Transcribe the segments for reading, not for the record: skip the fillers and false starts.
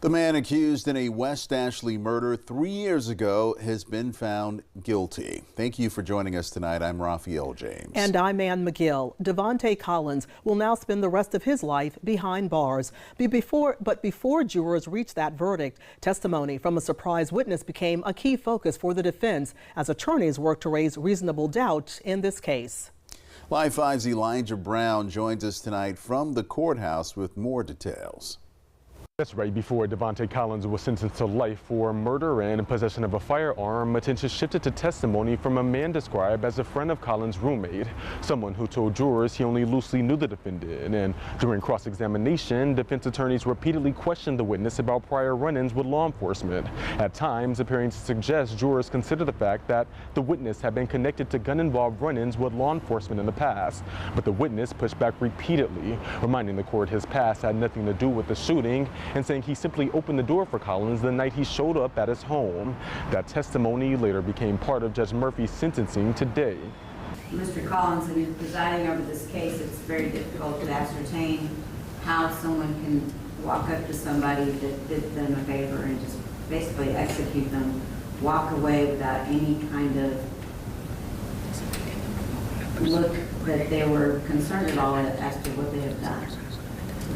The man accused in a West Ashley murder 3 years ago has been found guilty. Thank you for joining us tonight. I'm Raphael James. And I'm Ann McGill. Dyvonte Collins will now spend the rest of his life behind bars. But before jurors reached that verdict, testimony from a surprise witness became a key focus for the defense as attorneys worked to raise reasonable doubt in this case. Live 5's Elijah Brown joins us tonight from the courthouse with more details. That's right. Before Dyvonte Collins was sentenced to life for murder and possession of a firearm, attention shifted to testimony from a man described as a friend of Collins' roommate, someone who told jurors he only loosely knew the defendant. And during cross-examination, defense attorneys repeatedly questioned the witness about prior run-ins with law enforcement, at times appearing to suggest jurors consider the fact that the witness had been connected to gun-involved run-ins with law enforcement in the past. But the witness pushed back repeatedly, reminding the court his past had nothing to do with the shooting and saying he simply opened the door for Collins the night he showed up at his home. That testimony later became part of Judge Murphy's sentencing today. Mr. Collins, in presiding over this case, it's very difficult to ascertain how someone can walk up to somebody that did them a favor and just basically execute them, walk away without any kind of look that they were concerned at all as to what they have done.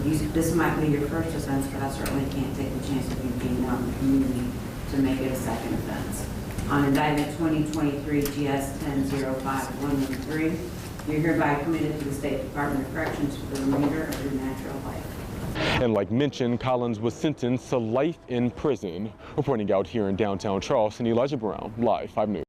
This might be your first offense, but I certainly can't take the chance of you being out in the community to make it a second offense. On indictment 2023 GS 1005113, you're hereby committed to the State Department of Corrections for the remainder of your natural life. And like mentioned, Collins was sentenced to life in prison. Reporting out here in downtown Charleston, Elijah Brown, Live 5 News.